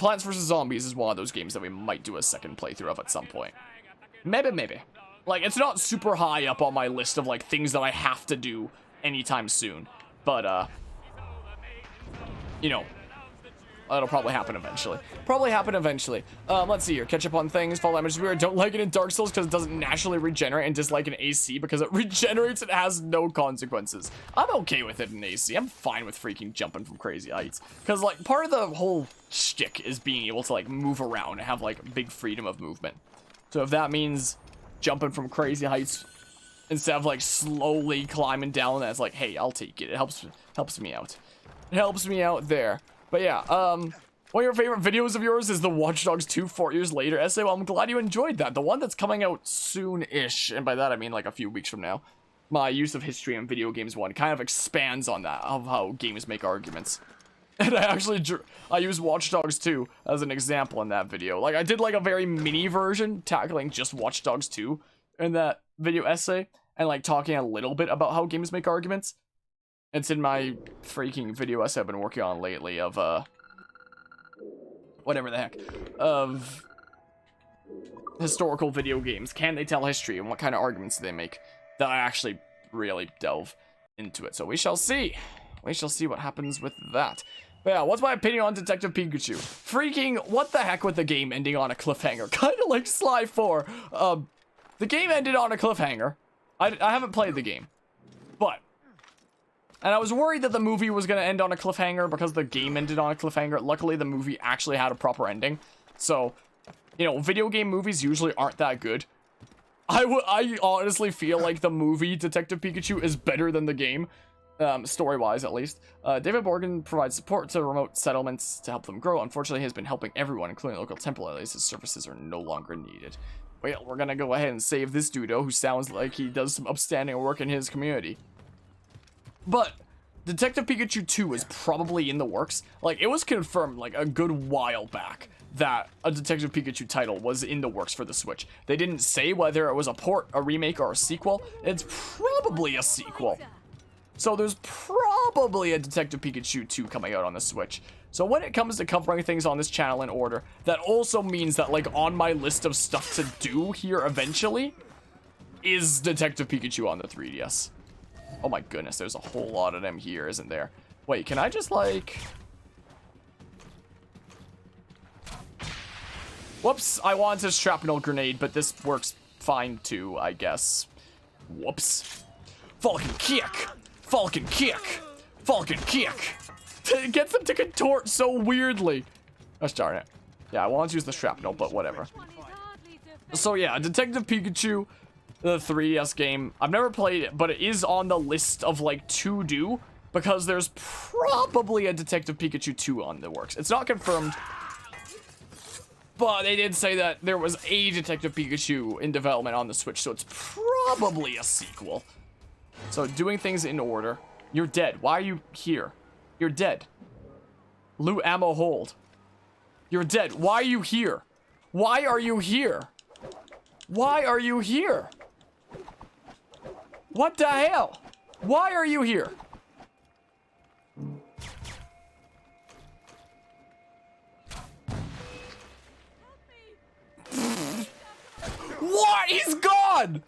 Plants vs. Zombies is one of those games that we might do a second playthrough of at some point. Maybe. Like, it's not super high up on my list of, like, things that I have to do anytime soon. But, you know, it'll probably happen eventually. Let's see here. Catch up on things. Fall damage is weird. Don't like it in Dark Souls because it doesn't naturally regenerate, and dislike in AC because it regenerates and has no consequences. I'm okay with it in AC. I'm fine with freaking jumping from crazy heights. Because, like, part of the whole shtick is being able to, like, move around and have, like, big freedom of movement. So if that means jumping from crazy heights instead of, like, slowly climbing down, that's like, hey, I'll take it. It helps me out. It helps me out there. But yeah, one of your favorite videos of yours is the Watch Dogs 2 4 years later essay. Well, I'm glad you enjoyed that. The one that's coming out soon-ish, and by that I mean like a few weeks from now. My use of history in video games one kind of expands on that, of how games make arguments. And I use Watch Dogs 2 as an example in that video. Like, I did like a very mini version tackling just Watch Dogs 2 in that video essay, and like talking a little bit about how games make arguments. It's in my freaking video essay I've been working on lately of, whatever the heck, of historical video games. Can they tell history, and what kind of arguments do they make? That I actually really delve into it. So we shall see. We shall see what happens with that. But yeah, what's my opinion on Detective Pikachu? Freaking, what the heck with the game ending on a cliffhanger? Kind of like Sly 4. The game ended on a cliffhanger. I haven't played the game. But... and I was worried that the movie was going to end on a cliffhanger because the game ended on a cliffhanger. Luckily, the movie actually had a proper ending. So, you know, video game movies usually aren't that good. I honestly feel like the movie Detective Pikachu is better than the game. Story-wise, at least. David Morgan provides support to remote settlements to help them grow. Unfortunately, he has been helping everyone, including local templates. His services are no longer needed. Well, we're going to go ahead and save this dudo, who sounds like he does some upstanding work in his community. But Detective Pikachu 2 is probably in the works. Like, it was confirmed, like, a good while back that a Detective Pikachu title was in the works for the Switch. They didn't say whether it was a port, a remake, or a sequel. It's probably a sequel. So there's probably a Detective Pikachu 2 coming out on the Switch. So when it comes to covering things on this channel in order, that also means that, like, on my list of stuff to do here eventually is Detective Pikachu on the 3DS. Oh my goodness, there's a whole lot of them here, isn't there? Wait, can I just, like... whoops, I wanted a shrapnel grenade, but this works fine too, I guess. Whoops. Falcon kick! Falcon kick! Falcon kick! It gets them to contort so weirdly. Gosh darn it. Yeah, I wanted to use the shrapnel, but whatever. So yeah, Detective Pikachu, the 3DS game. I've never played it, but it is on the list of, like, to do, because there's probably a Detective Pikachu 2 on the works. It's not confirmed, but they did say that there was a Detective Pikachu in development on the Switch, so it's probably a sequel. So, doing things in order. You're dead. Why are you here? You're dead. Loot ammo hold. You're dead. Why are you here? Why are you here? Why are you here? What the hell? Why are you here? What? He's gone!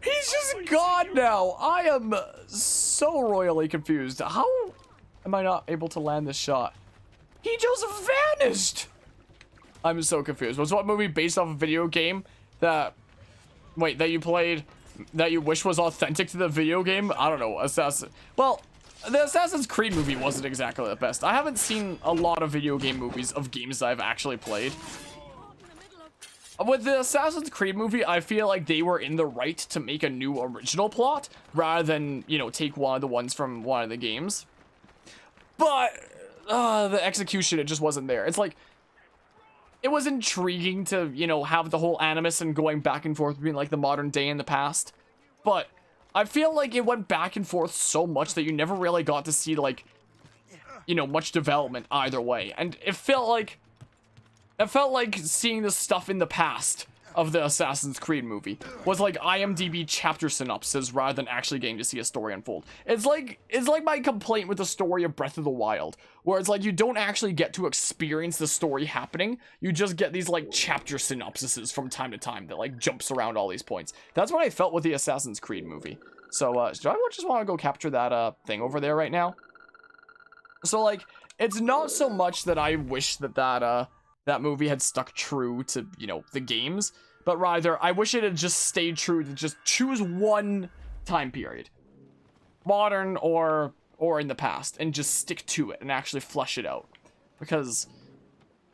He's just gone now. I am so royally confused. How am I not able to land this shot? He just vanished. I'm so confused. Was what movie based off a video game that... wait, that you played, that you wish was authentic to the video game? I don't know. Well, the Assassin's Creed movie wasn't exactly the best. I haven't seen a lot of video game movies of games I've actually played. With the Assassin's Creed movie, I feel like they were in the right to make a new original plot, rather than, you know, take one of the ones from one of the games. But, the execution, it just wasn't there. It's like, it was intriguing to, you know, have the whole animus and going back and forth between, like, the modern day and the past. But I feel like it went back and forth so much that you never really got to see, like, you know, much development either way. And it felt like seeing the stuff in the past of the Assassin's Creed movie was like IMDb chapter synopsis rather than actually getting to see a story unfold. It's like my complaint with the story of Breath of the Wild, where it's like you don't actually get to experience the story happening. You just get these like chapter synopsises from time to time that like jumps around all these points. That's what I felt with the Assassin's Creed movie. So do I just want to go capture that thing over there right now? So like it's not so much that I wish that movie had stuck true to, you know, the games, but rather I wish it had just stayed true to just choose one time period, modern or in the past, and just stick to it and actually flesh it out, because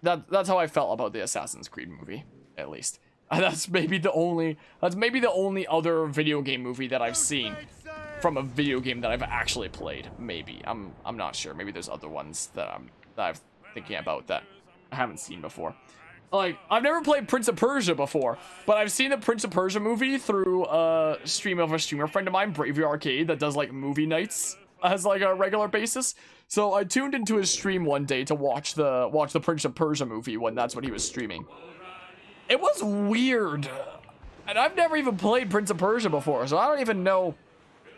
that's how I felt about the Assassin's Creed movie, at least. That's maybe the only other video game movie that I've seen from a video game that I've actually played. Maybe I'm not sure. Maybe there's other ones that I'm thinking about that I haven't seen before. Like, I've never played Prince of Persia before, but I've seen the Prince of Persia movie through a stream of a streamer friend of mine, Bravey Arcade, that does like movie nights as like a regular basis. So I tuned into his stream one day to watch the Prince of Persia movie when that's what he was streaming. It was weird, and I've never even played Prince of Persia before, so I don't even know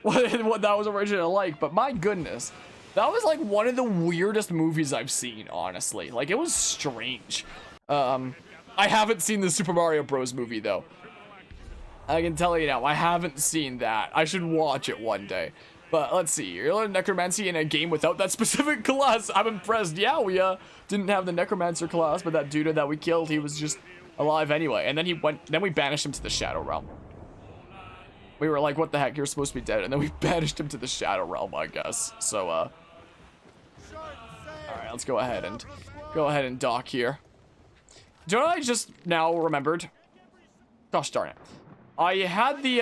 what that was originally like. But my goodness, that was like one of the weirdest movies I've seen, honestly. Like, it was strange. I haven't seen the Super Mario Bros. Movie, though. I can tell you now, I haven't seen that. I should watch it one day. But let's see, you're learning necromancy in a game without that specific class. I'm impressed. Yeah, we didn't have the necromancer class, but that dude that we killed, he was just alive anyway. And then we banished him to the Shadow Realm. We were like, what the heck, you're supposed to be dead. And then we banished him to the Shadow Realm, I guess. So, alright, let's go ahead and dock here. Do you know what I just now remembered? Gosh darn it. I had the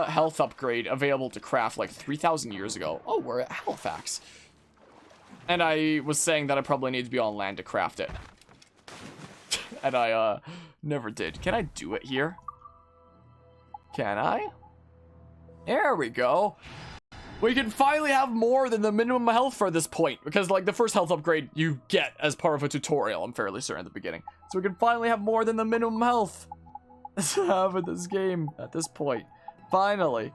health upgrade available to craft like 3,000 years ago. Oh, we're at Halifax. And I was saying that I probably need to be on land to craft it. And I never did. Can I do it here? Can I? There we go. We can finally have more than the minimum health for this point, because like the first health upgrade you get as part of a tutorial, I'm fairly certain at the beginning. So we can finally have more than the minimum health to have in this game at this point. Finally.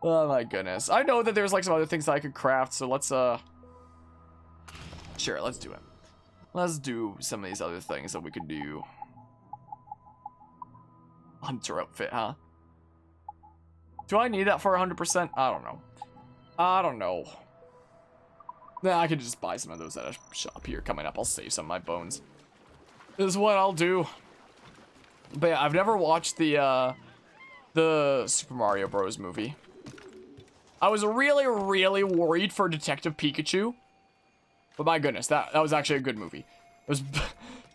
Oh my goodness. I know that there's like some other things that I could craft, so let's sure, let's do it. Let's do some of these other things that we could do. Hunter outfit, huh? Do I need that for 100%? I don't know. I don't know. Nah, I could just buy some of those at a shop here coming up. I'll save some of my bones. This is what I'll do. But yeah, I've never watched the Super Mario Bros. Movie. I was really, really worried for Detective Pikachu. But my goodness, that was actually a good movie. It was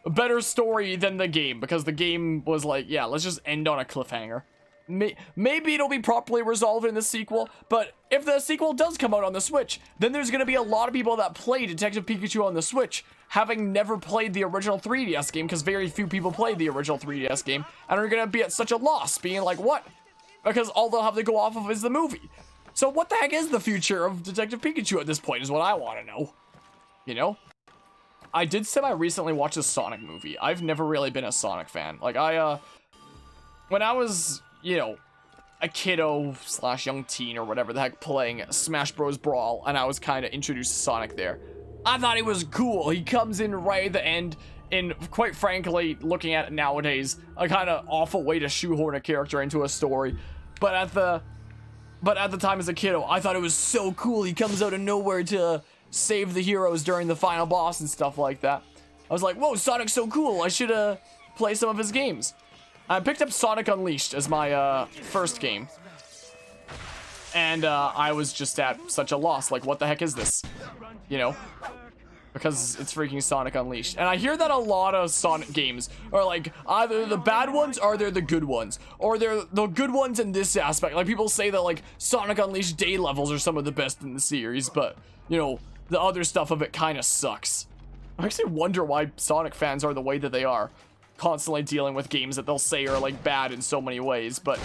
a better story than the game, because the game was like, yeah, let's just end on a cliffhanger. Maybe it'll be properly resolved in the sequel, but if the sequel does come out on the Switch, then there's going to be a lot of people that play Detective Pikachu on the Switch, having never played the original 3DS game, because very few people played the original 3DS game, and are going to be at such a loss, being like, what? Because all they'll have to go off of is the movie. So what the heck is the future of Detective Pikachu at this point, is what I want to know. You know? I did say I recently watched a Sonic movie. I've never really been a Sonic fan. Like, when I was, you know, a kiddo / young teen or whatever the heck playing Smash Bros. Brawl, and I was kind of introduced to Sonic there, I thought he was cool. He comes in right at the end, and quite frankly, looking at it nowadays, a kind of awful way to shoehorn a character into a story. But at the time as a kiddo, I thought it was so cool. He comes out of nowhere to save the heroes during the final boss and stuff like that. I was like, whoa, Sonic's so cool. I should play some of his games. I picked up Sonic Unleashed as my first game. And I was just at such a loss. Like, what the heck is this? You know? Because it's freaking Sonic Unleashed. And I hear that a lot of Sonic games are like, either the bad ones or they're the good ones. Or they're the good ones in this aspect. Like, people say that, like, Sonic Unleashed day levels are some of the best in the series. But, you know, the other stuff of it kind of sucks. I actually wonder why Sonic fans are the way that they are. Constantly dealing with games that they'll say are, like, bad in so many ways. But,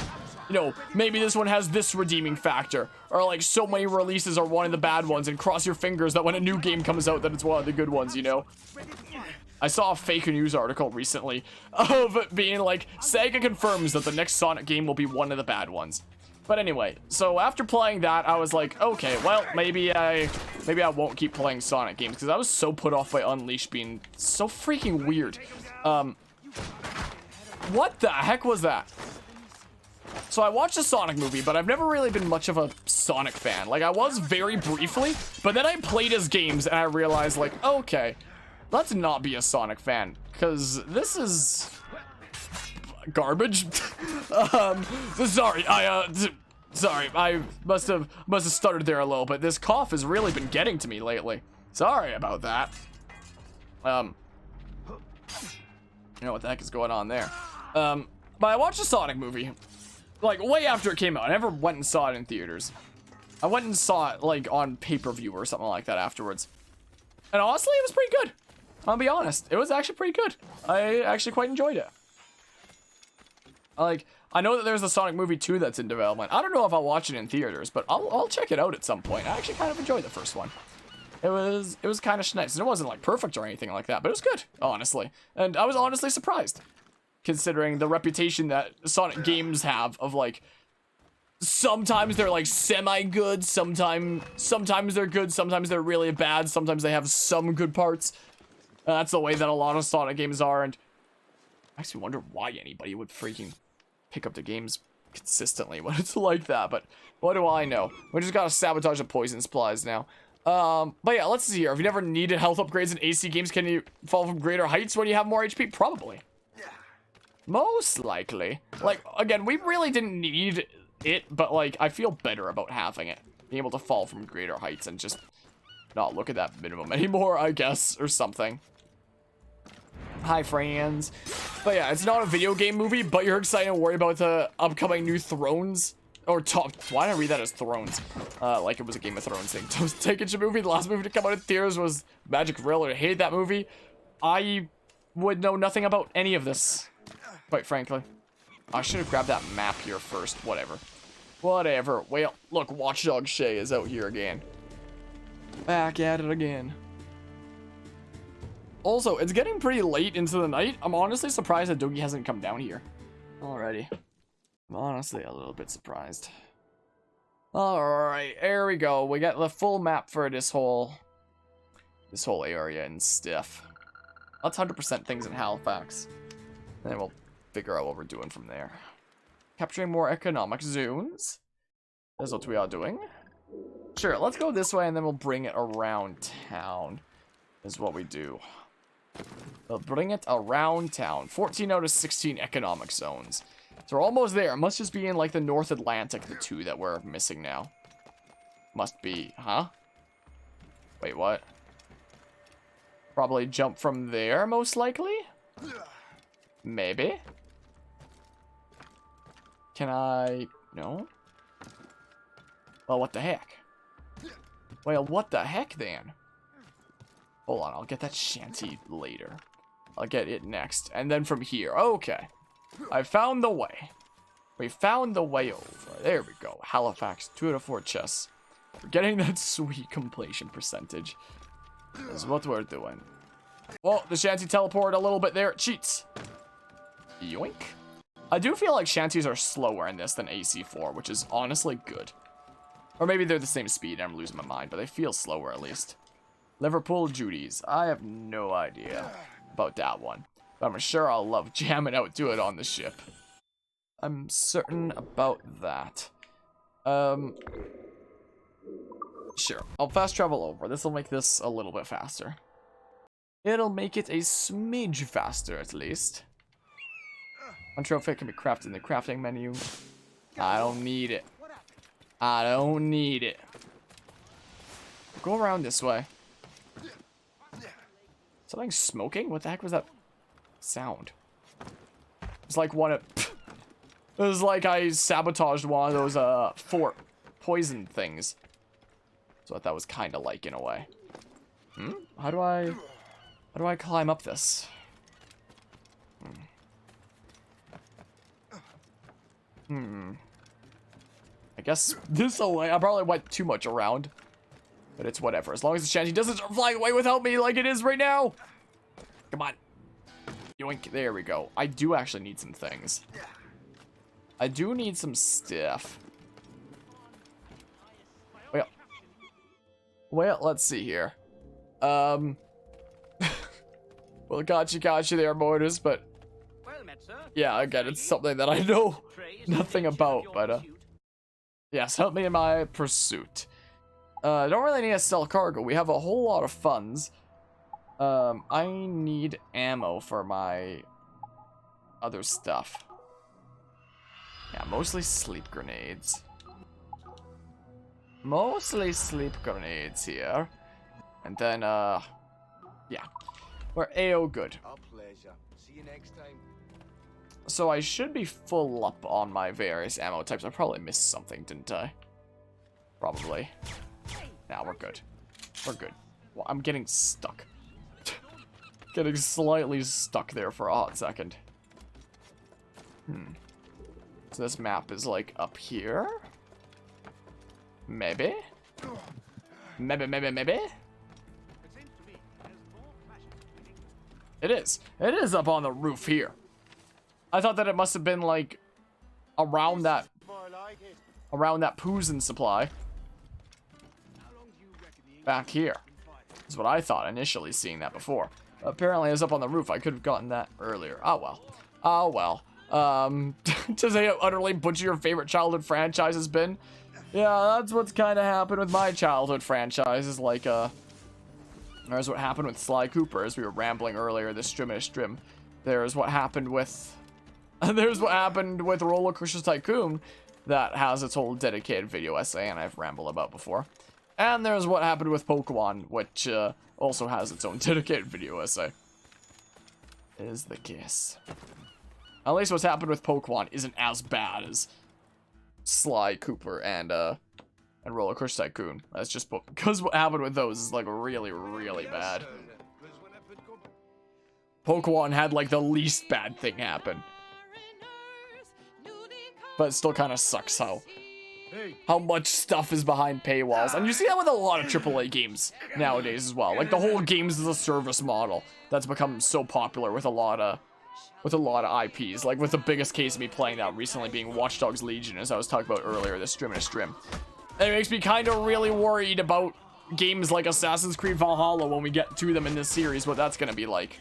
you know, maybe this one has this redeeming factor. Or, like, so many releases are one of the bad ones. And cross your fingers that when a new game comes out that it's one of the good ones, you know? I saw a fake news article recently of it being like, Sega confirms that the next Sonic game will be one of the bad ones. But anyway, so after playing that, I was like, okay, well, maybe I won't keep playing Sonic games, because I was so put off by Unleashed being so freaking weird. What the heck was that? So I watched a Sonic movie, but I've never really been much of a Sonic fan. Like, I was very briefly, but then I played his games and I realized, like, okay, let's not be a Sonic fan, because this is garbage. Sorry, I must have stuttered there a little bit. This cough has really been getting to me lately. Sorry about that. You know what the heck is going on there? But I watched a Sonic movie, like, way after it came out. I never went and saw it in theaters. I went and saw it, like, on pay-per-view or something like that afterwards. And honestly, it was pretty good. I'll be honest. It was actually pretty good. I actually quite enjoyed it. Like, I know that there's a Sonic movie 2 that's in development. I don't know if I'll watch it in theaters, but I'll check it out at some point. I actually kind of enjoyed the first one. It was kind of nice. It wasn't, like, perfect or anything like that, but it was good, honestly. And I was honestly surprised, considering the reputation that Sonic games have of, like, sometimes they're, like, semi-good, sometimes they're good, sometimes they're really bad, sometimes they have some good parts. That's the way that a lot of Sonic games are, and I actually wonder why anybody would freaking pick up the games consistently when it's like that, but what do I know? We just gotta sabotage the poison supplies now. But yeah, let's see here. If you never needed health upgrades in AC games, can you fall from greater heights when you have more HP? Probably. Most likely. Like, again, we really didn't need it, but, like, I feel better about having it. Being able to fall from greater heights and just not look at that minimum anymore, I guess, or something. Hi, friends. But yeah, it's not a video game movie, but you're excited and worried about the upcoming new Thrones. Or top. Why did I read that as Thrones? Like it was a Game of Thrones thing. Taking movie. The last movie to come out in theaters was Magic Thriller. I hated that movie. I would know nothing about any of this, quite frankly. I should have grabbed that map here first. Whatever. Whatever. Well, look, Watchdog Shay is out here again. Back at it again. Also, it's getting pretty late into the night. I'm honestly surprised that Doogie hasn't come down here already. I'm honestly a little bit surprised. Alright, there we go. We got the full map for this whole area and stuff. Let's 100% things in Halifax. And then we'll figure out what we're doing from there. Capturing more economic zones. That's what we are doing. Sure, let's go this way and then we'll bring it around town. Is what we do. We'll bring it around town. 14 out of 16 economic zones. So we're almost there. It must just be in, like, the North Atlantic, the two that we're missing now. Must be, huh? Wait, what? Probably jump from there, most likely? Maybe? Can I... No? Well, what the heck? Well, what the heck, then? Hold on, I'll get that shanty later. I'll get it next. And then from here. Okay. I found the way. We found the way over. There we go. Halifax, 2 out of 4 chests. We're getting that sweet completion percentage. Is what we're doing. Well, the shanty teleported a little bit there. Cheats. Yoink. I do feel like shanties are slower in this than AC4, which is honestly good. Or maybe they're the same speed and I'm losing my mind, but they feel slower at least. Liverpool Judy's. I have no idea about that one. But I'm sure I'll love jamming out to it on the ship. I'm certain about that. Sure. I'll fast travel over. This will make this a little bit faster. It'll make it a smidge faster, at least. One trophy can be crafted in the crafting menu. I don't need it. I don't need it. Go around this way. Something smoking? What the heck was that sound? It's like one of... It was like I sabotaged one of those fort poison things. So that was kind of like in a way. How do I climb up this? I guess this way. I probably went too much around. But it's whatever. As long as the shanty doesn't fly away without me like it is right now. Come on. Yoink. There we go. I do actually need some things. I do need some stuff. Well, let's see here. Well, gotcha there, Mortis, but yeah, again, it's something that I know nothing about, but yes, help me in my pursuit. Don't really need to sell cargo. We have a whole lot of funds. I need ammo for my other stuff. Yeah, mostly sleep grenades. Mostly sleep grenades here. And then, yeah. We're A-O good. Our pleasure. See you next time. So I should be full up on my various ammo types. I probably missed something, didn't I? Probably. Now we're good. We're good. Well, I'm getting stuck. Getting slightly stuck there for a hot second. So this map is like up here? Maybe? Maybe? It is. It is up on the roof here. I thought that it must have been like around that Poozin supply. Back here. Is what I thought initially, seeing that before. Apparently it was up on the roof. I could have gotten that earlier. Oh well. Oh well. To say how utterly butcher your favorite childhood franchise has been. Yeah, that's what's kind of happened with my childhood franchises. Like, there's what happened with Sly Cooper, as we were rambling earlier this stream. There's what happened with... There's what happened with Roller Coaster Tycoon, that has its whole dedicated video essay, and I've rambled about before. And there's what happened with Pokemon, which, also has its own dedicated video essay. Is the case. At least what's happened with Pokemon isn't as bad as Sly Cooper and Roller Coaster Tycoon. That's just because what happened with those is like really, really bad. Pokemon had like the least bad thing happen. But it still kind of sucks how much stuff is behind paywalls. And you see that with a lot of AAA games nowadays as well. Like the whole games as a service model that's become so popular with a lot of IPs. Like with the biggest case of me playing that recently being Watch Dogs Legion, as I was talking about earlier this stream. It makes me kind of really worried about games like Assassin's Creed Valhalla when we get to them in this series, what that's gonna be like.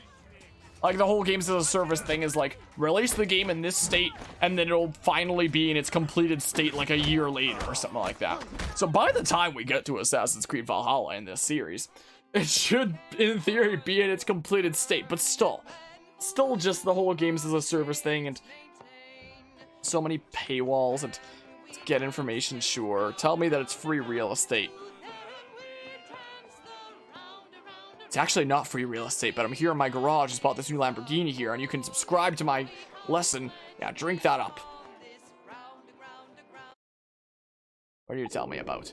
Like the whole games as a service thing is like, release the game in this state and then it'll finally be in its completed state like a year later or something like that. So by the time we get to Assassin's Creed Valhalla in this series, it should in theory be in its completed state, but still just the whole games as a service thing and so many paywalls and get information, sure. Tell me that it's free real estate. It's actually not free real estate, but I'm here in my garage, just bought this new Lamborghini here, and you can subscribe to my lesson. Yeah, drink that up. What do you tell me about?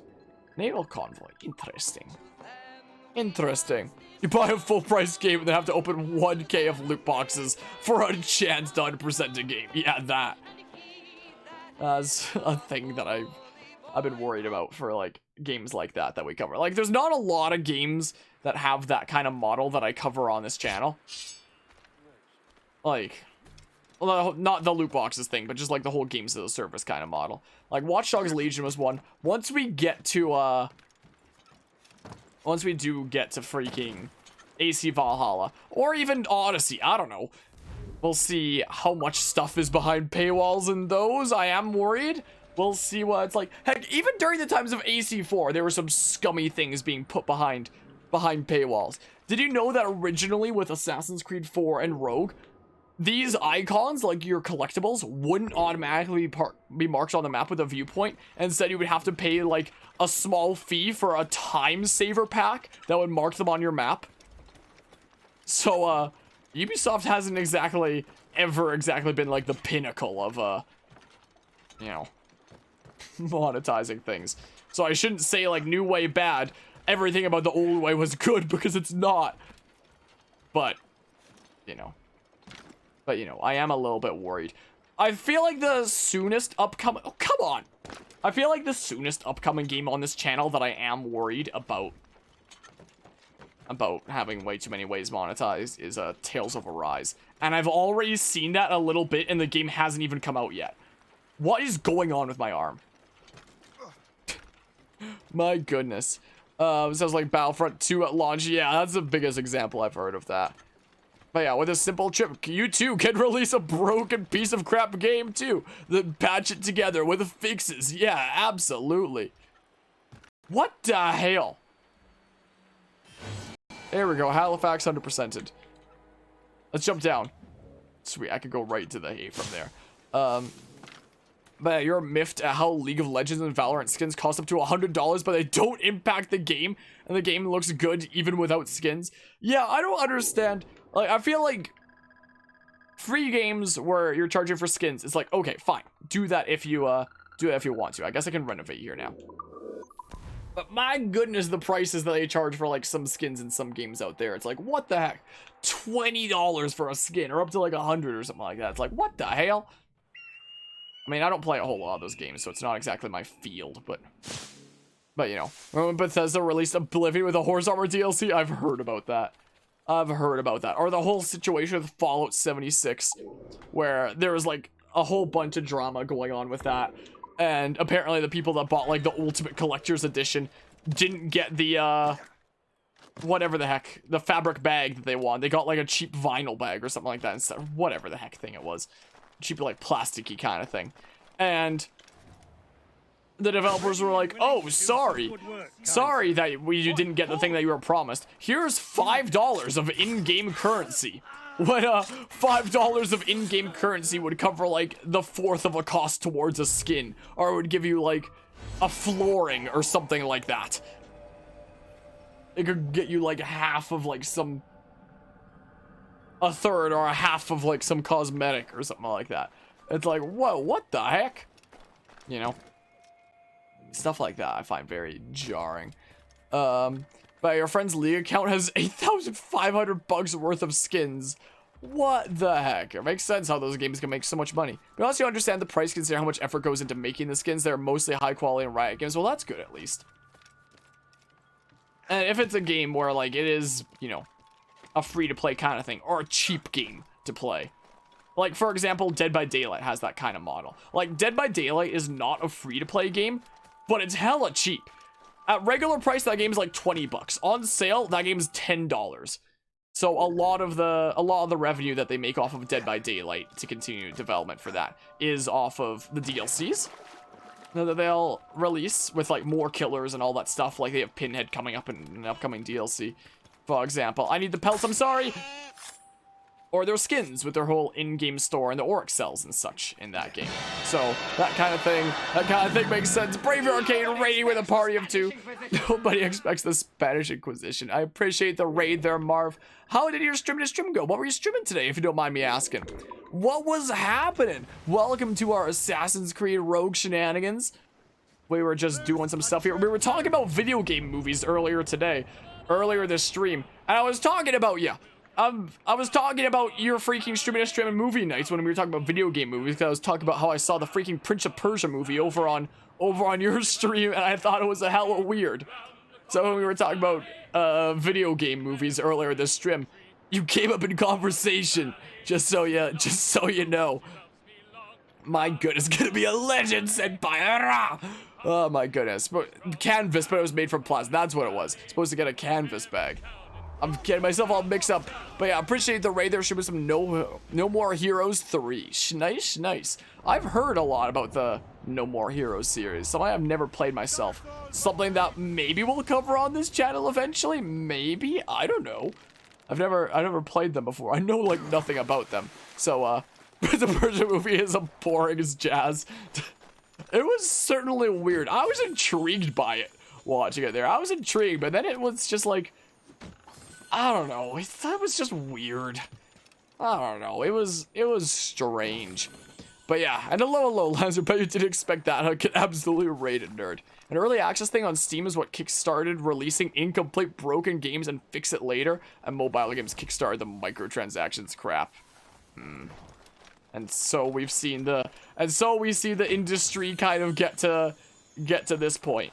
Naval Convoy. Interesting. Interesting. You buy a full price game and then have to open 1k of loot boxes for a chance to 100% a game. Yeah, that. That's a thing that I've been worried about for like games like that we cover. Like there's not a lot of games that have that kind of model that I cover on this channel. Like, well, not the loot boxes thing, but just like the whole games as a service kind of model. Like Watch Dogs Legion was one. Once we get to once we do get to freaking AC Valhalla or even Odyssey, I don't know. We'll see how much stuff is behind paywalls in those. I am worried. We'll see what it's like. Heck, even during the times of AC4, there were some scummy things being put behind paywalls. Did you know that originally with Assassin's Creed 4 and Rogue, these icons, like your collectibles, wouldn't automatically be marked on the map with a viewpoint? Instead, you would have to pay like a small fee for a time saver pack that would mark them on your map. So, Ubisoft hasn't ever been like the pinnacle of, you know, monetizing things. So I shouldn't say like new way bad. Everything about the old way was good, because it's not. But, you know, I am a little bit worried. I feel like the soonest upcoming, oh, come on. I feel like the soonest upcoming game on this channel that I am worried about about having way too many ways monetized is Tales of Arise. And I've already seen that a little bit, and the game hasn't even come out yet. What is going on with my arm? My goodness. Sounds like Battlefront 2 at launch. Yeah, that's the biggest example I've heard of that. But yeah, with a simple trip, you too can release a broken piece of crap game too. Then patch it together with the fixes. Yeah, absolutely. What the hell? There we go. Halifax 100%ed. Let's jump down. Sweet, I could go right to the hay from there. But yeah, you're miffed at how League of Legends and Valorant skins cost up to $100, but they don't impact the game, and the game looks good even without skins. Yeah, I don't understand. Like, I feel like free games where you're charging for skins, it's like, okay, fine, do that if you want to. I guess I can renovate here now. But my goodness, the prices that they charge for like some skins in some games out there, it's like, what the heck? $20 for a skin, or up to like 100 or something like that. It's like, what the hell? I mean, I don't play a whole lot of those games, so it's not exactly my field, but you know, when Bethesda released Oblivion with a horse armor DLC, I've heard about that. I've heard about that. Or the whole situation with Fallout 76, where there was like a whole bunch of drama going on with that. And apparently the people that bought like the Ultimate Collector's Edition didn't get the, whatever the heck, the fabric bag that they want. They got like a cheap vinyl bag or something like that instead of whatever the heck thing it was. Cheap, like plasticky kind of thing. And the developers were like, oh, sorry that you didn't get the thing that you were promised. Here's $5 of in-game currency. When $5 of in-game currency would cover like the fourth of a cost towards a skin, or it would give you like a flooring or something like that. It could get you like half of like a third or a half of like some cosmetic or something like that. It's like, whoa, what the heck? You know, stuff like that I find very jarring. But your friend's League account has 8,500 bucks worth of skins. What the heck? It makes sense how those games can make so much money. But also you understand the price, considering how much effort goes into making the skins. They're mostly high quality and Riot games. Well, that's good at least. And if it's a game where like it is, you know, a free-to-play kind of thing, or a cheap game to play. Like, for example, Dead by Daylight has that kind of model. Like, Dead by Daylight is not a free-to-play game, but it's hella cheap. At regular price, that game's like 20 bucks. On sale, that game's $10. So a lot of the revenue that they make off of Dead by Daylight to continue development for that is off of the DLCs that they'll release with like more killers and all that stuff. Like they have Pinhead coming up in an upcoming DLC, for example. I need the pelts, I'm sorry. Or their skins with their whole in-game store and the Oryx cells and such in that game. So that kind of thing makes sense. Brave Arcade raiding with a party of two. Nobody expects the Spanish Inquisition. I appreciate the raid there, Marv. How did your stream to stream go? What were you streaming today, if you don't mind me asking? What was happening? Welcome to our Assassin's Creed Rogue shenanigans. We were just doing some stuff here. We were talking about video game movies earlier this stream. And I was talking about you. I was talking about your freaking streaming movie nights when we were talking about video game movies, because I was talking about how I saw the freaking Prince of Persia movie over on your stream, and I thought it was a hella weird. So when we were talking about video game movies earlier this stream, you came up in conversation, just so you know. My goodness, it's gonna be a legend, senpai. Oh my goodness. But canvas, but it was made from plastic. That's what it was. Supposed to get a canvas bag. I'm getting myself all mixed up. But yeah, I appreciate the raid there. Should be some No More Heroes 3. Nice. I've heard a lot about the No More Heroes series. Something I've never played myself. Something that maybe we'll cover on this channel eventually. Maybe? I don't know. I've never played them before. I know like nothing about them. So the Persia movie is as boring as jazz. It was certainly weird. I was intrigued by it watching it there. I was intrigued, but then it was just like, I don't know. That was just weird. I don't know. It was strange. But yeah, and hello, Lancer. Bet you didn't expect that. I get absolutely rated, nerd. An early access thing on Steam is what kickstarted releasing incomplete broken games and fix it later. And mobile games kickstarted the microtransactions crap. And so we see the industry kind of get to this point.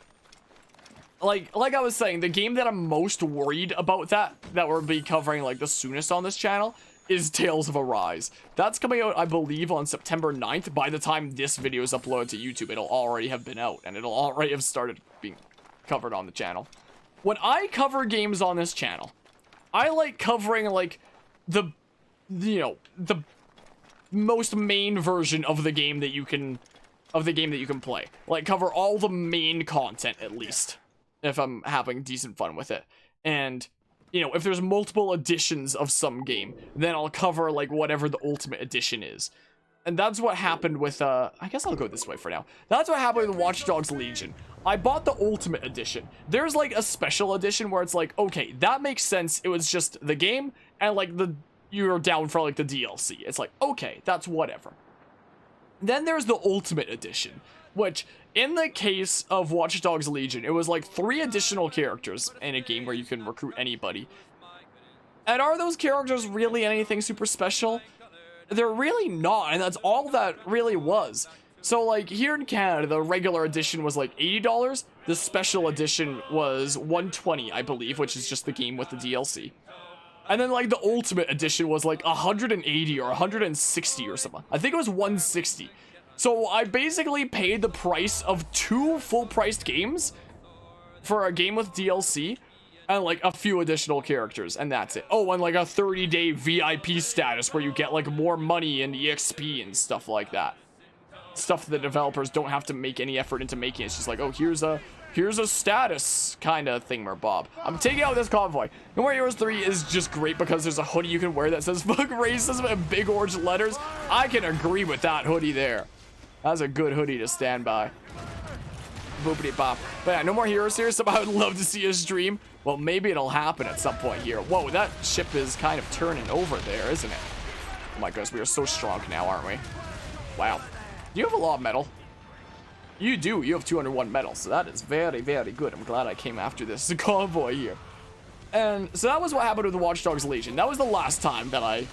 like I was saying, the game that I'm most worried about that we'll be covering like the soonest on this channel is Tales of Arise. That's coming out, I believe, on September 9th. By the time this video is uploaded to YouTube, it'll already have been out, and it'll already have started being covered on the channel. When I cover games on this channel, I like covering like the most main version of the game that you can play. Like, cover all the main content, at least, if I'm having decent fun with it. And, you know, if there's multiple editions of some game, then I'll cover, like, whatever the ultimate edition is. And that's what happened with, I guess I'll go this way for now. That's what happened with Watch Dogs Legion. I bought the ultimate edition. There's, like, a special edition where it's like, okay, that makes sense. It was just the game, and, like, you're down for, like, the DLC. It's like, okay, that's whatever. Then there's the Ultimate Edition, which, in the case of Watch Dogs Legion, it was like 3 additional characters in a game where you can recruit anybody. And are those characters really anything super special? They're really not, and that's all that really was. So, like, here in Canada, the regular edition was like $80. The special edition was $120, I believe, which is just the game with the DLC. And then, like, the Ultimate Edition was, like, $180 or $160 or something. I think it was $160. So I basically paid the price of 2 full-priced games for a game with DLC and, like, a few additional characters, and that's it. Oh, and, like, a 30-day VIP status where you get, like, more money and EXP and stuff like that. Stuff that the developers don't have to make any effort into making. It's just like, oh, here's a status kind of thingamabob. I'm taking out this convoy. No More Heroes 3 is just great because there's a hoodie you can wear that says fuck racism in big orange letters. I can agree with that hoodie there. That's a good hoodie to stand by. Boopity bop. But yeah, No More Heroes here. So I would love to see a stream. Well, maybe it'll happen at some point here. Whoa, that ship is kind of turning over there, isn't it? Oh my goodness, we are so strong now, aren't we? Wow. Do you have a lot of metal? You do. You have 201 metal, so that is very, very good. I'm glad I came after this convoy here. And so that was what happened with the Watch Dogs Legion. That was the last time that I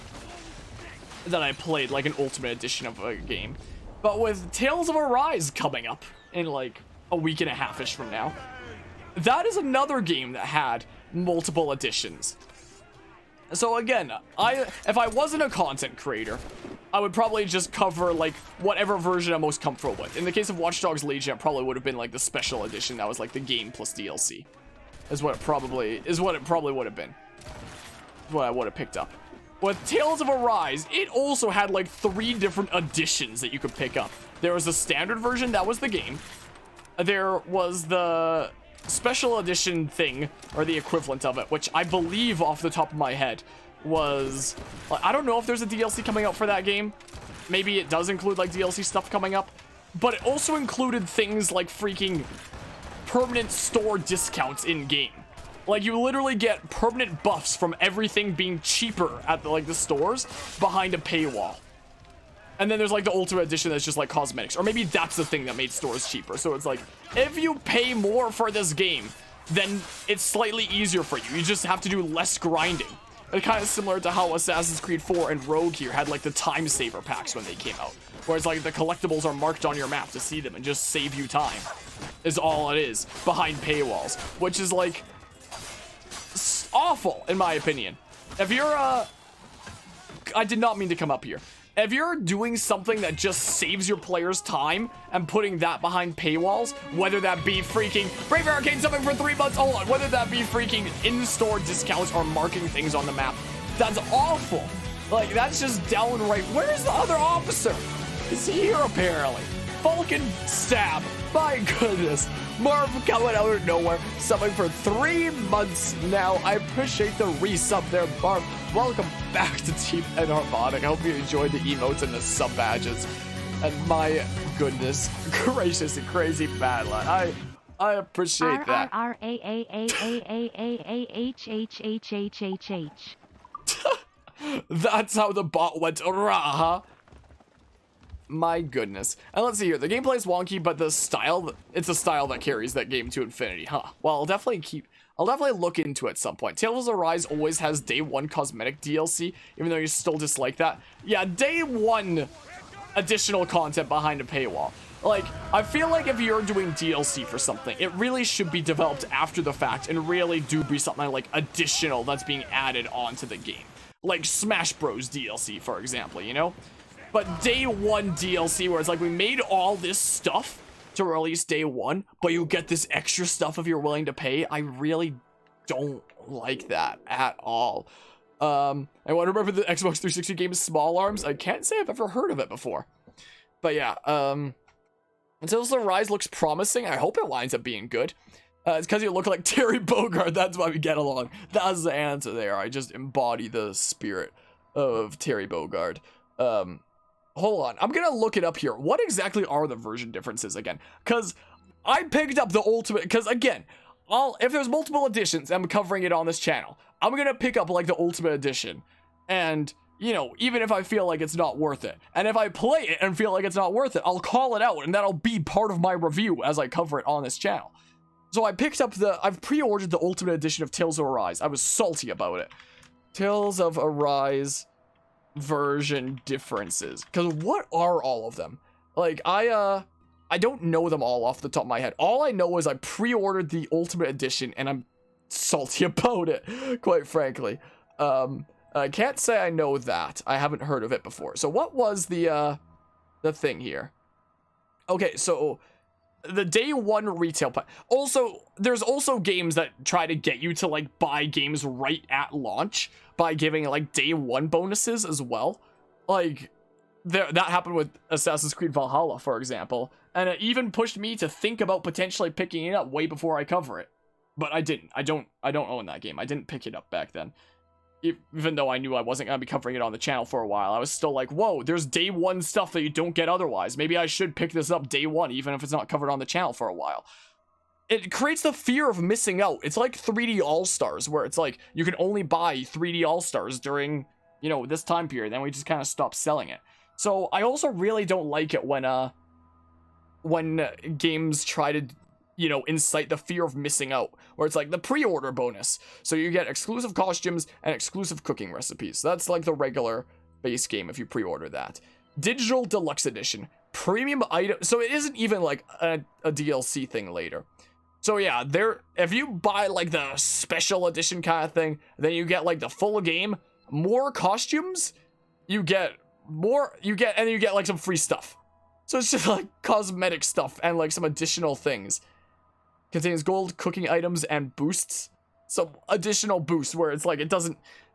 played like an Ultimate Edition of a game. But with Tales of Arise coming up in like a week and a half-ish from now, that is another game that had multiple editions. So again, if I wasn't a content creator, I would probably just cover like whatever version I'm most comfortable with. In the case of Watch Dogs Legion, it probably would have been like the special edition that was like the game plus DLC. Is what it probably would have been. What I would have picked up. With Tales of Arise, it also had like 3 different editions that you could pick up. There was a standard version, that was the game. There was the special edition thing, or the equivalent of it, which I believe off the top of my head was, I don't know if there's a DLC coming out for that game. Maybe it does include like DLC stuff coming up, but it also included things like freaking permanent store discounts in game. Like, you literally get permanent buffs from everything being cheaper at the stores behind a paywall. And then there's like the Ultimate Edition that's just like cosmetics, or maybe that's the thing that made stores cheaper. So it's like, if you pay more for this game, then it's slightly easier for you. You just have to do less grinding. It's kind of similar to how Assassin's Creed 4 and Rogue here had like the time saver packs when they came out. Whereas like the collectibles are marked on your map to see them and just save you time. Is all it is behind paywalls. Which is like awful in my opinion. If you're I did not mean to come up here. If you're doing something that just saves your players time and putting that behind paywalls, whether that be freaking Brave Arcade something for 3 months, hold on, whether that be freaking in-store discounts or marking things on the map, that's awful. Like, that's just downright. Where's the other officer? Is he here apparently? Vulcan stab. My goodness. Marv coming out of nowhere, subbing for 3 months now. I appreciate the resub there, Marv. Welcome back to Team and Harmonic. I hope you enjoyed the emotes and the sub badges. And my goodness gracious and crazy bad lad. I appreciate that. That's how the bot went rah. My goodness. And let's see here. The gameplay is wonky, but the style, it's a style that carries that game to infinity, huh? Well, I'll definitely look into it at some point. Tales of Arise always has day 1 cosmetic DLC, even though you still dislike that. Yeah, day 1 additional content behind a paywall. Like, I feel like if you're doing DLC for something, it really should be developed after the fact and really do be something like additional that's being added onto the game. Like Smash Bros DLC, for example, you know? But day one DLC where it's like, we made all this stuff to release day one, but you get this extra stuff if you're willing to pay. I really don't like that at all. I want to remember the Xbox 360 game Small Arms. I can't say I've ever heard of it before. But yeah, Until the Rise looks promising. I hope it winds up being good. It's because you look like Terry Bogard. That's why we get along. That's the answer there. I just embody the spirit of Terry Bogard. Hold on. I'm going to look it up here. What exactly are the version differences again? Because I picked up the ultimate... Because again, if there's multiple editions, I'm covering it on this channel. I'm going to pick up like the ultimate edition. And... you know, even if I feel like it's not worth it. And if I play it and feel like it's not worth it, I'll call it out and that'll be part of my review as I cover it on this channel. So I picked up I've pre-ordered the Ultimate Edition of Tales of Arise. I was salty about it. Tales of Arise version differences. Because what are all of them? Like, I don't know them all off the top of my head. All I know is I pre-ordered the Ultimate Edition and I'm salty about it, quite frankly. I can't say I know that. I haven't heard of it before. So what was the thing here? Okay, so the day one retail plan. Also, there's also games that try to get you to like buy games right at launch by giving like day one bonuses as well. Like that happened with Assassin's Creed Valhalla, for example, and it even pushed me to think about potentially picking it up way before I cover it. But I didn't. I don't own that game. I didn't pick it up back then. Even though I knew I wasn't going to be covering it on the channel for a while, I was still like, whoa, there's day one stuff that you don't get otherwise. Maybe I should pick this up day one, even if it's not covered on the channel for a while. It creates the fear of missing out. It's like 3D All-Stars, where it's like, you can only buy 3D All-Stars during, you know, this time period. Then we just kind of stop selling it. So I also really don't like it when games try to, you know, incite the fear of missing out, where it's like the pre-order bonus. So you get exclusive costumes and exclusive cooking recipes. That's like the regular base game if you pre-order that. Digital Deluxe Edition, premium item. So it isn't even like a DLC thing later. So yeah, if you buy like the special edition kind of thing, then you get like the full game, more costumes, and you get like some free stuff. So it's just like cosmetic stuff and like some additional things. Contains gold, cooking items, and boosts. Some additional boosts where it's like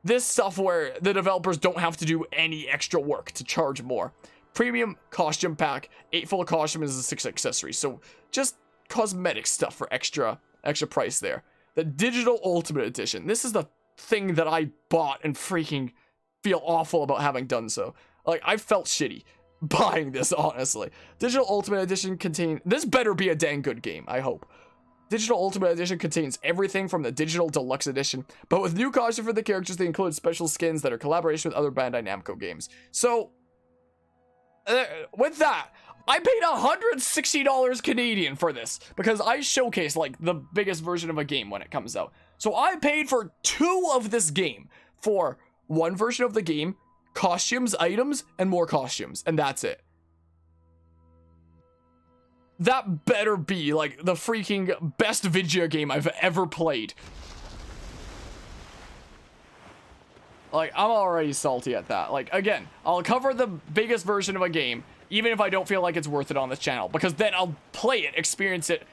this stuff where the developers don't have to do any extra work to charge more. Premium costume pack, 8 full costumes and 6 accessories. So just cosmetic stuff for extra price there. The Digital Ultimate Edition. This is the thing that I bought and freaking feel awful about having done so. Like, I felt shitty buying this, honestly. Digital Ultimate Edition this better be a dang good game, I hope. Digital Ultimate Edition contains everything from the Digital Deluxe Edition, but with new costumes for the characters, they include special skins that are collaboration with other Bandai Namco games. So, with that, I paid $160 Canadian for this, because I showcase, like, the biggest version of a game when it comes out. So I paid for 2 of this game, for 1 version of the game, costumes, items, and more costumes, and that's it. That better be, like, the freaking best video game I've ever played. Like, I'm already salty at that. Like, again, I'll cover the biggest version of a game, even if I don't feel like it's worth it on this channel, because then I'll play it, experience it,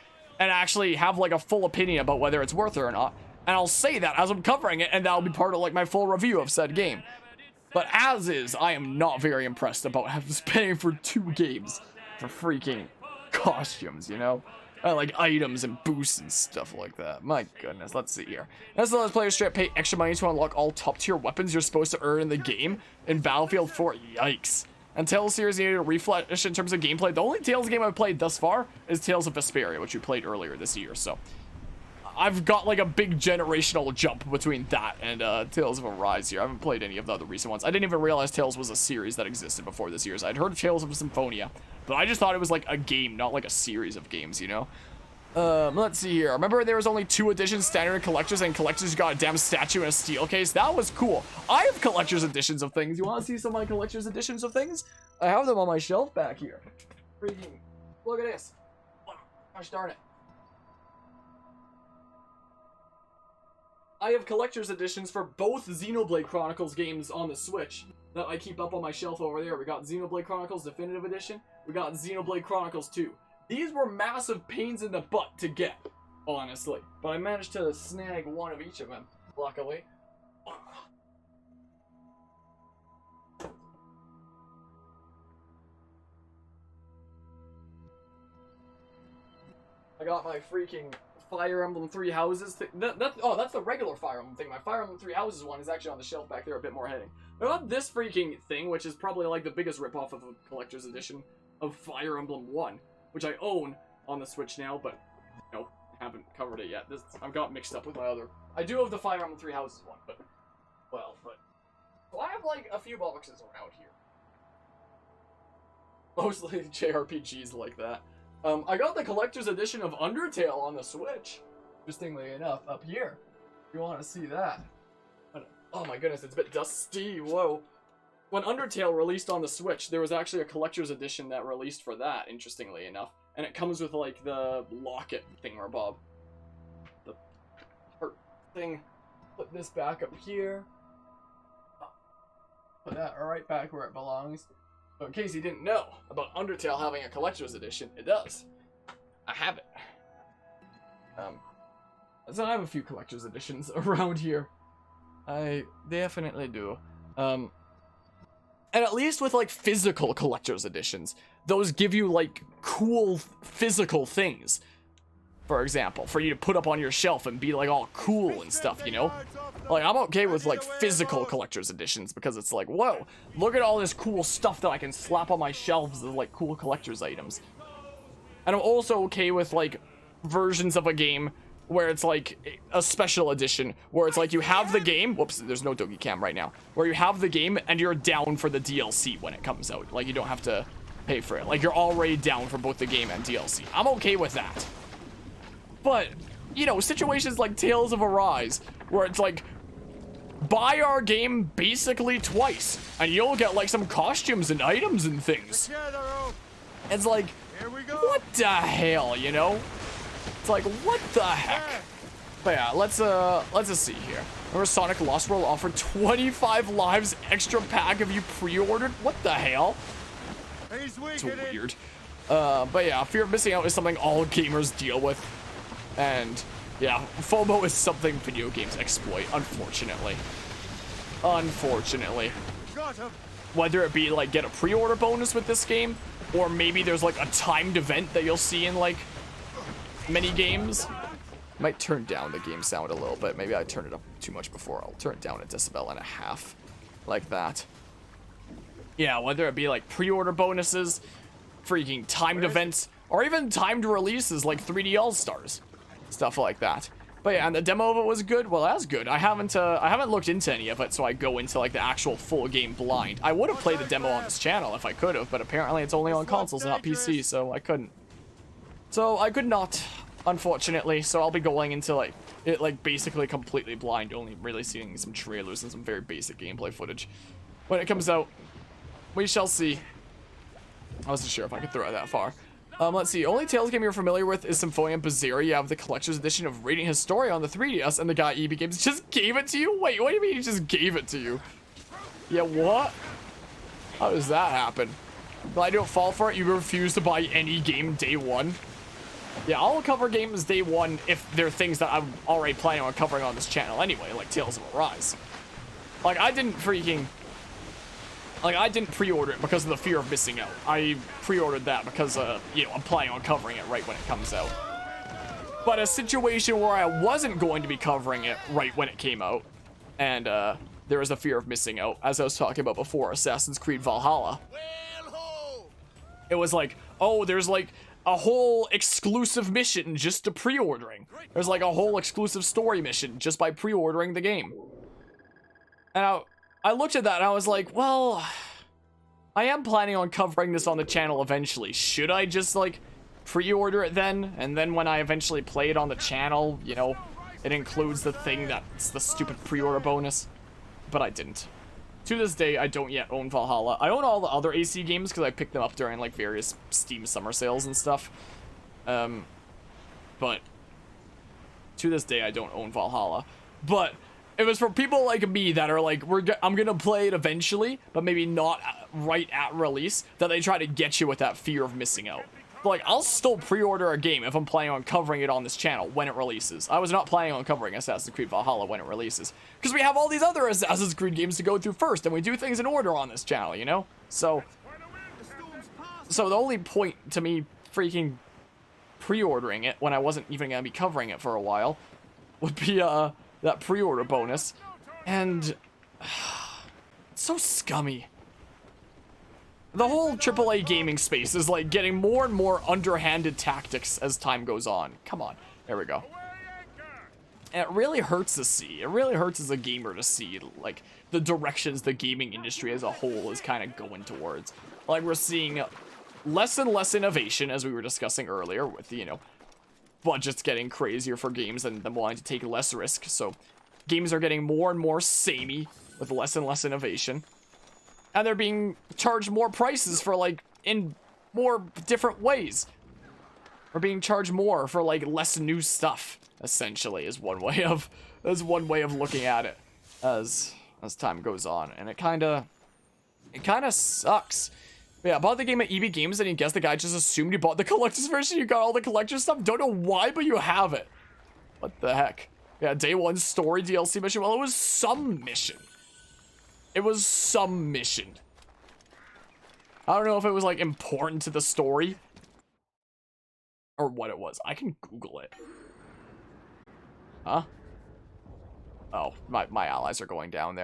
and actually have, like, a full opinion about whether it's worth it or not. And I'll say that as I'm covering it, and that'll be part of, like, my full review of said game. But as is, I am not very impressed about paying for 2 games for freaking costumes, you know? Like items and boosts and stuff like that. My goodness, let's see here. As the last players straight pay extra money to unlock all top tier weapons you're supposed to earn in the game in Battlefield 4. Yikes. And Tales series needed a refresh in terms of gameplay. The only Tales game I've played thus far is Tales of Vesperia, which we played earlier this year, so I've got like a big generational jump between that and Tales of Arise here. I haven't played any of the other recent ones. I didn't even realize Tales was a series that existed before this year. I'd heard of Tales of Symphonia, but I just thought it was like a game, not like a series of games, you know? Let's see here. Remember there was only 2 editions, standard and collectors, and collectors got a damn statue in a steel case? That was cool. I have collector's editions of things. You want to see some of my collector's editions of things? I have them on my shelf back here. Freaking Look at this. Gosh darn it. I have collector's editions for both Xenoblade Chronicles games on the Switch that I keep up on my shelf over there. We got Xenoblade Chronicles Definitive Edition. We got Xenoblade Chronicles 2. These were massive pains in the butt to get, honestly. But I managed to snag one of each of them, luckily. I got my freaking Fire Emblem Three Houses thing. Oh, that's the regular Fire Emblem thing. My Fire Emblem Three Houses one is actually on the shelf back there, a bit more heading. I got this freaking thing, which is probably like the biggest ripoff of a collector's edition of Fire Emblem 1, which I own on the Switch now, but no, haven't covered it yet. I've got mixed up with my other. I do have the Fire Emblem Three Houses one, but so I have like a few boxes around here, mostly JRPGs like that. I got the collector's edition of Undertale on the Switch. Interestingly enough, up here. If you want to see that. Oh my goodness, it's a bit dusty. Whoa. When Undertale released on the Switch, there was actually a collector's edition that released for that, interestingly enough. And it comes with, like, the locket thingamabob. The heart thing. Put this back up here. Put that right back where it belongs. So in case you didn't know about Undertale having a collector's edition, it does. I have it. So I have a few collector's editions around here. I definitely do. And at least with like physical collector's editions, those give you like cool physical things. For example, for you to put up on your shelf and be like all cool and stuff, you know? Like, I'm okay with like physical collector's editions because it's like, whoa, look at all this cool stuff that I can slap on my shelves as like cool collector's items. And I'm also okay with like versions of a game where it's like a special edition, where it's like you have the game, whoops, there's no doggy cam right now, where you have the game and you're down for the DLC when it comes out. Like, you don't have to pay for it. Like, you're already down for both the game and DLC. I'm okay with that. But, you know, situations like Tales of Arise, where it's like, buy our game basically twice, and you'll get like some costumes and items and things. It's like, what the hell, you know? It's like, what the heck? But yeah, let's just see here. Remember Sonic Lost World offered 25 lives extra pack if you pre-ordered? What the hell? It's weird. But yeah, fear of missing out is something all gamers deal with. And yeah, FOMO is something video games exploit, unfortunately. Unfortunately. Whether it be like get a pre-order bonus with this game, or maybe there's like a timed event that you'll see in like many games. Might turn down the game sound a little bit. Maybe I turned it up too much before. I'll turn it down a decibel and a half. Like that. Yeah, whether it be like pre-order bonuses, freaking timed events, or even timed releases like 3D All-Stars. Stuff like that. But yeah, and the demo of it was good. Well, that's good. I haven't looked into any of it, so I go into like the actual full game blind. I would have played the demo on this channel if I could have, but apparently it's only on consoles and not PC, so I couldn't. So I could not, unfortunately. So I'll be going into like it like basically completely blind, only really seeing some trailers and some very basic gameplay footage. When it comes out, we shall see. I wasn't sure if I could throw it that far. Let's see. Only Tales game you're familiar with is Symphonia and Berseria. You have the collector's edition of Radiant Historia on the 3DS, and the guy EB Games just gave it to you? Wait, what do you mean he just gave it to you? Yeah, what? How does that happen? But I don't fall for it. You refuse to buy any game day one. Yeah, I'll cover games day one if they're things that I'm already planning on covering on this channel anyway, like Tales of Arise. Like, I didn't pre-order it because of the fear of missing out. I pre-ordered that because, you know, I'm planning on covering it right when it comes out. But a situation where I wasn't going to be covering it right when it came out, and, there was a fear of missing out, as I was talking about before, Assassin's Creed Valhalla. It was like, oh, there's like a whole exclusive mission just to pre-ordering. There's like a whole exclusive story mission just by pre-ordering the game. And I looked at that and I was like, well, I am planning on covering this on the channel eventually. Should I just like pre-order it then? And then when I eventually play it on the channel, you know, it includes the thing that's the stupid pre-order bonus. But I didn't. To this day, I don't yet own Valhalla. I own all the other AC games because I picked them up during like various Steam summer sales and stuff. But to this day, I don't own Valhalla. But it was for people like me that are like, I'm gonna play it eventually, but maybe not right at release, that they try to get you with that fear of missing out. But like, I'll still pre-order a game if I'm planning on covering it on this channel when it releases. I was not planning on covering Assassin's Creed Valhalla when it releases, because we have all these other Assassin's Creed games to go through first, and we do things in order on this channel, you know? So the only point to me freaking pre-ordering it when I wasn't even gonna be covering it for a while would be that pre-order bonus, and it's so scummy. The whole AAA gaming space is like getting more and more underhanded tactics as time goes on. Come on, there we go. And it really hurts to see. It really hurts as a gamer to see like the directions the gaming industry as a whole is kind of going towards. Like we're seeing less and less innovation, as we were discussing earlier, with, you know, budgets getting crazier for games and them wanting to take less risk. So games are getting more and more samey with less and less innovation. And they're being charged more prices for, like, in more different ways. Or being charged more for, like, less new stuff, essentially, is one way of looking at it as time goes on. And it kinda sucks. But yeah, I bought the game at EB Games, and you guess the guy just assumed you bought the collector's version. You got all the collector stuff. Don't know why, but you have it. What the heck? Yeah, day one story DLC mission. Well, it was some mission. It was some mission. I don't know if it was, like, important to the story or what it was. I can Google it. Huh? Oh, my allies are going down there.